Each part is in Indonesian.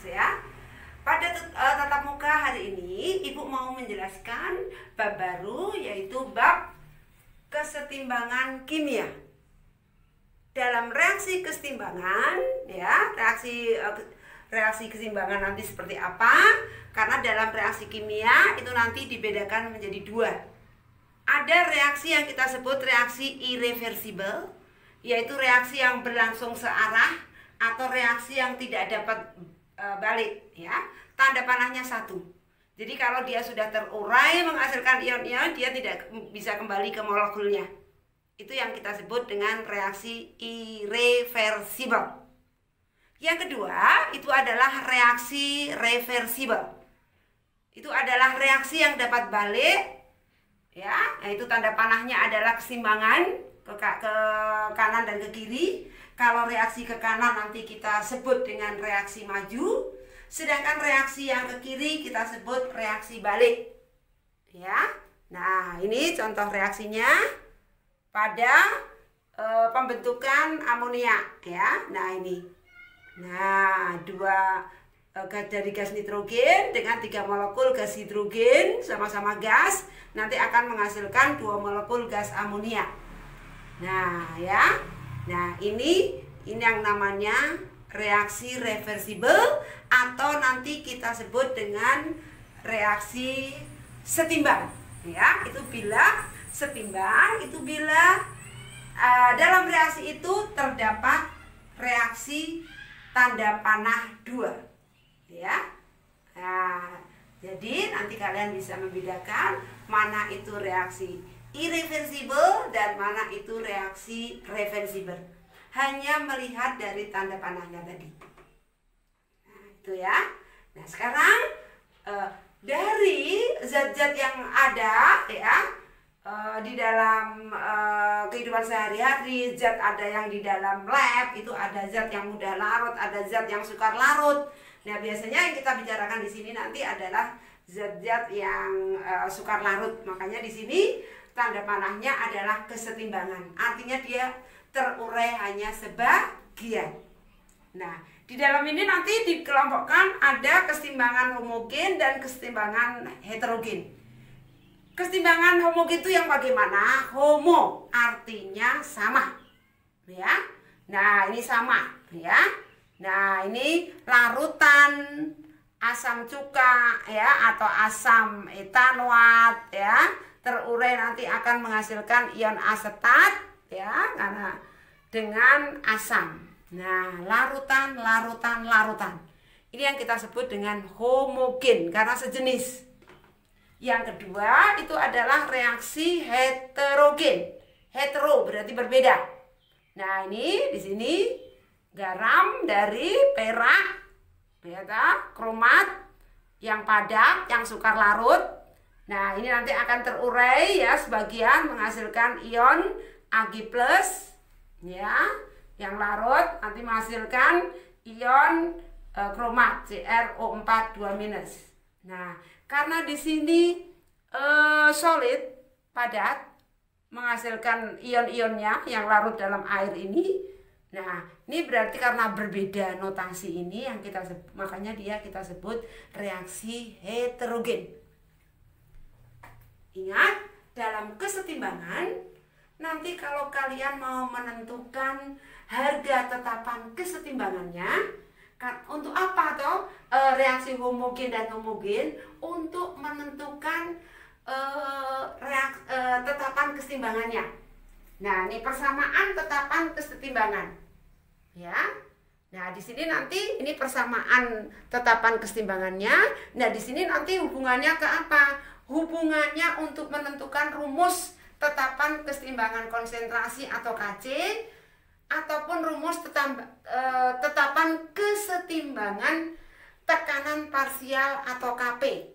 ya. Pada tatap muka hari ini Ibu mau menjelaskan bab baru, yaitu bab kesetimbangan kimia. Dalam reaksi kesetimbangan ya, reaksi kesetimbangan nanti seperti apa? Karena dalam reaksi kimia itu nanti dibedakan menjadi dua. Ada reaksi yang kita sebut reaksi irreversible, yaitu reaksi yang berlangsung searah atau reaksi yang tidak dapat balik ya. Tanda panahnya satu. Jadi kalau dia sudah terurai menghasilkan ion-ion, dia tidak bisa kembali ke molekulnya. Itu yang kita sebut dengan reaksi irreversible. Yang kedua itu adalah reaksi reversible. Itu adalah reaksi yang dapat balik ya, yaitu tanda panahnya adalah keseimbangan ke kanan dan ke kiri. Kalau reaksi ke kanan nanti kita sebut dengan reaksi maju, sedangkan reaksi yang ke kiri kita sebut reaksi balik. Ya. Nah, ini contoh reaksinya pada pembentukan amonia ya. Nah, ini. Nah, dari gas nitrogen dengan 3 molekul gas hidrogen sama-sama gas nanti akan menghasilkan 2 molekul gas amonia. Nah, ya. Nah, ini yang namanya reaksi reversible atau nanti kita sebut dengan reaksi setimbang. Ya, itu bila setimbang, itu bila dalam reaksi itu terdapat reaksi tanda panah 2. Ya. Nah, jadi nanti kalian bisa membedakan mana itu reaksi irreversible dan mana itu reaksi reversible. Hanya melihat dari tanda panahnya tadi. Nah, itu ya. Nah, sekarang dari zat-zat yang ada ya di dalam kehidupan sehari-hari, zat ada yang di dalam lab, itu ada zat yang mudah larut, ada zat yang sukar larut. Nah, biasanya yang kita bicarakan di sini nanti adalah zat-zat yang sukar larut. Makanya di sini tanda panahnya adalah kesetimbangan. Artinya dia terurai hanya sebagian. Nah, di dalam ini nanti dikelompokkan ada kesetimbangan homogen dan kesetimbangan heterogen. Kesetimbangan homogen itu yang bagaimana? Homo artinya sama. Ya. Nah, ini sama, ya. Nah, ini larutan asam cuka ya atau asam etanoat ya, terurai nanti akan menghasilkan ion asetat ya, karena dengan asam. Nah, larutan. Ini yang kita sebut dengan homogen karena sejenis. Yang kedua itu adalah reaksi heterogen. Hetero berarti berbeda. Nah, ini di sini garam dari perak, ya, kromat yang padat, yang sukar larut. Nah, ini nanti akan terurai ya sebagian menghasilkan ion Ag+, ya, yang larut nanti menghasilkan ion kromat CrO4 2-. Nah, karena di sini solid padat menghasilkan ion-ionnya yang larut dalam air ini. Nah, ini berarti karena berbeda notasi ini yang kita sebut, makanya kita sebut reaksi heterogen. Ingat, dalam kesetimbangan nanti kalau kalian mau menentukan harga tetapan kesetimbangannya, untuk apa toh reaksi homogen dan homogen? Untuk menentukan tetapan kesetimbangannya. Nah, ini persamaan tetapan kesetimbangan. Ya. Nah, di sini nanti ini persamaan tetapan kesetimbangannya. Nah, di sini nanti hubungannya ke apa? Hubungannya untuk menentukan rumus tetapan kesetimbangan konsentrasi atau Kc, ataupun rumus tetapan kesetimbangan tekanan parsial atau Kp.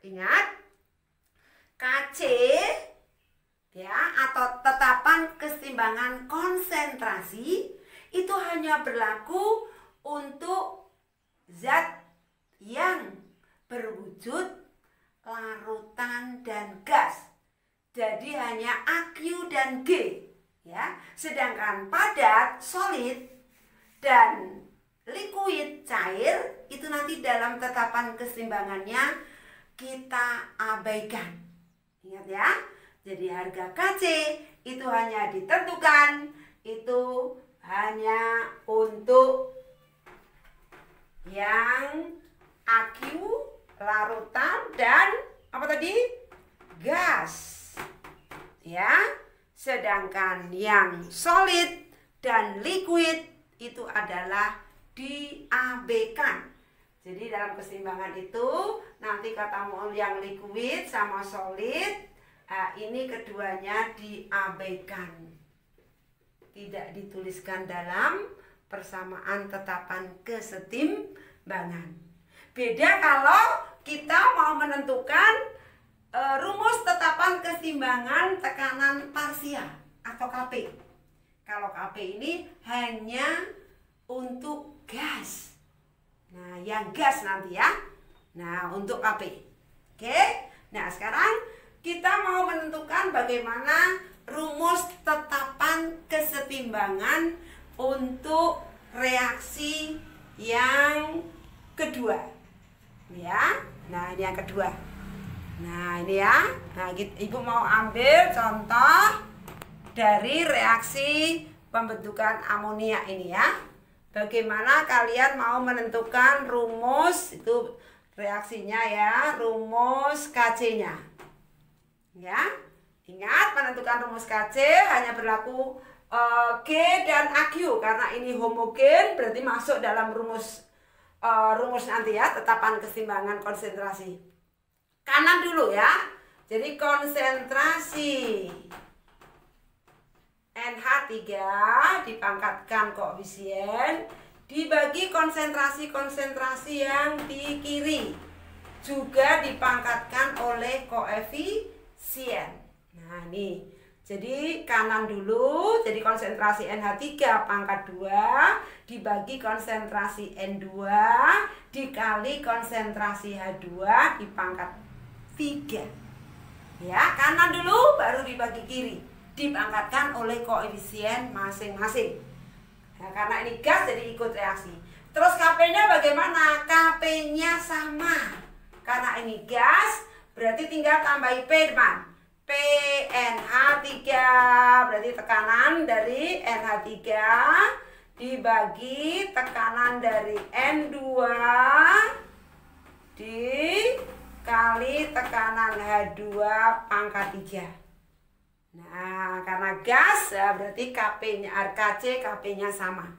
Ingat, Kc ya atau tetapan kesetimbangan konsentrasi itu hanya berlaku untuk zat yang berwujud larutan dan gas. Jadi hanya Aq dan G ya. Sedangkan padat, solid dan liquid cair itu itu nanti dalam tetapan keseimbangannya kita abaikan. Ingat ya. Jadi harga KC itu hanya ditentukan itu hanya untuk yang aqua, larutan, dan apa tadi? Gas. Ya. Sedangkan yang solid dan liquid itu adalah diabaikan. Jadi dalam keseimbangan itu nanti katamu yang liquid sama solid, ini keduanya diabaikan. Tidak dituliskan dalam persamaan tetapan kesetimbangan. Beda kalau kita mau menentukan rumus tetapan keseimbangan tekanan parsial atau KP. Kalau KP ini hanya untuk gas. Nah, yang gas nanti ya. Nah, untuk KP. Oke. Nah, sekarang kita mau menentukan bagaimana rumus tetapan kesetimbangan untuk reaksi yang kedua. Ya. Nah, ini yang kedua. Nah, ini ya. Nah, Ibu mau ambil contoh dari reaksi pembentukan amonia ini ya. Bagaimana kalian mau menentukan rumus itu reaksinya ya, rumus KC-nya. Ya. Ingat, menentukan rumus KC hanya berlaku G dan AQ karena ini homogen, berarti masuk dalam rumus nanti ya, tetapan keseimbangan konsentrasi. Kanan dulu ya. Jadi konsentrasi NH3 dipangkatkan koefisien dibagi konsentrasi-konsentrasi yang di kiri juga dipangkatkan oleh koefisien. Nah, ini. Jadi kanan dulu, jadi konsentrasi NH3 pangkat 2 dibagi konsentrasi N2 dikali konsentrasi H2 dipangkat 3. Ya, kanan dulu baru dibagi kiri, dipangkatkan oleh koefisien masing-masing. Nah, karena ini gas jadi ikut reaksi. Terus KP-nya bagaimana? KP-nya sama. Karena ini gas, berarti tinggal tambahi P, teman. PNH3 berarti tekanan dari NH3 dibagi tekanan dari N2 dikali tekanan H2 pangkat 3. Nah, karena gas ya berarti KP-nya RKC KP-nya sama.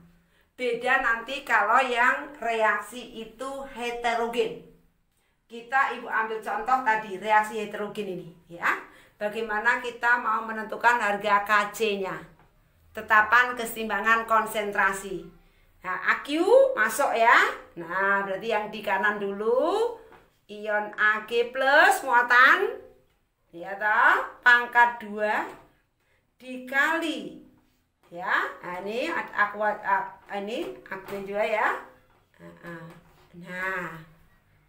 Beda nanti kalau yang reaksi itu heterogen. Ibu ambil contoh tadi reaksi heterogen ini ya. Bagaimana kita mau menentukan harga KC-nya? Tetapan keseimbangan konsentrasi. Nah, AQ masuk ya. Nah, berarti yang di kanan dulu ion Ag plus muatan ya toh, pangkat 2 dikali ya. Nah, ini ini Ag2 ya. Nah,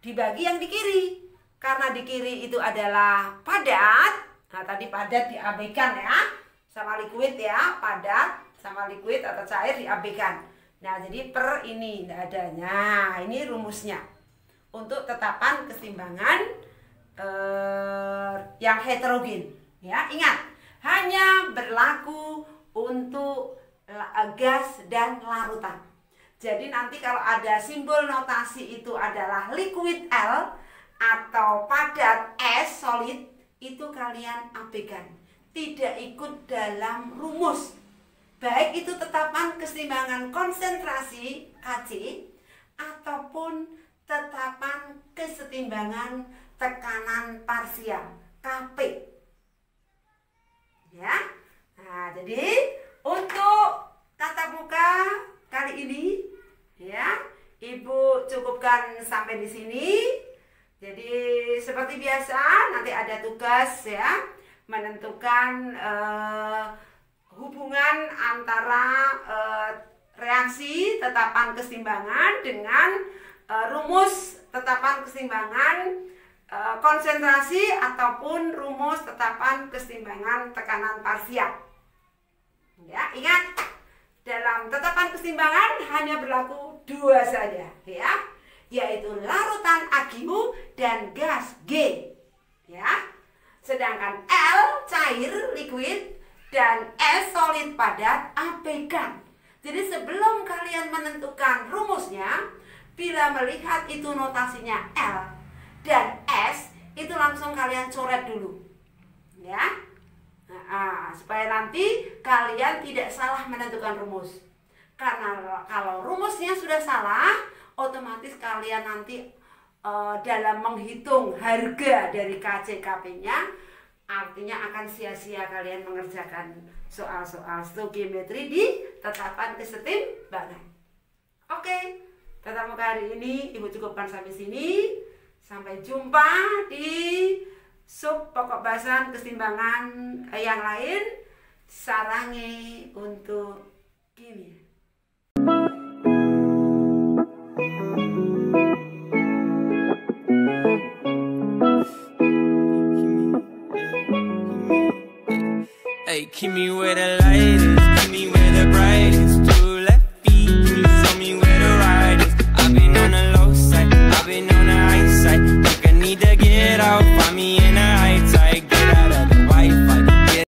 dibagi yang di kiri. Karena di kiri itu adalah padat. Nah, tadi padat diabaikan ya, sama liquid ya, padat sama liquid atau cair diabaikan. Nah, jadi per ini tidak ada. Nah, ini rumusnya untuk tetapan keseimbangan yang heterogen. Ya, ingat, hanya berlaku untuk gas dan larutan. Jadi nanti kalau ada simbol notasi itu adalah liquid L atau padat S solid, itu kalian abaikan, tidak ikut dalam rumus, baik itu tetapan keseimbangan konsentrasi KC ataupun tetapan kesetimbangan tekanan parsial KP ya. Nah, jadi untuk tatap muka kali ini ya, Ibu cukupkan sampai di sini. Jadi seperti biasa nanti ada tugas ya, menentukan hubungan antara reaksi tetapan keseimbangan dengan rumus tetapan keseimbangan konsentrasi ataupun rumus tetapan keseimbangan tekanan parsial. Ya, ingat, dalam tetapan keseimbangan hanya berlaku 2 saja ya, yaitu yaitu larutan AgU dan gas G. Ya. Sedangkan L cair liquid dan S solid padat APK. Jadi sebelum kalian menentukan rumusnya, bila melihat itu notasinya L dan S, itu langsung kalian coret dulu. Ya. Nah, supaya nanti kalian tidak salah menentukan rumus. Karena kalau rumusnya sudah salah, otomatis kalian nanti dalam menghitung harga dari KCKP-nya, artinya akan sia-sia kalian mengerjakan soal-soal stoichiometri di tetapan kesetimbangan. Oke, tatap muka hari ini Ibu cukupkan sampai sini. Sampai jumpa di sub pokok bahasan kesetimbangan yang lain. Sarangi untuk kimia. Hey, keep me where the lights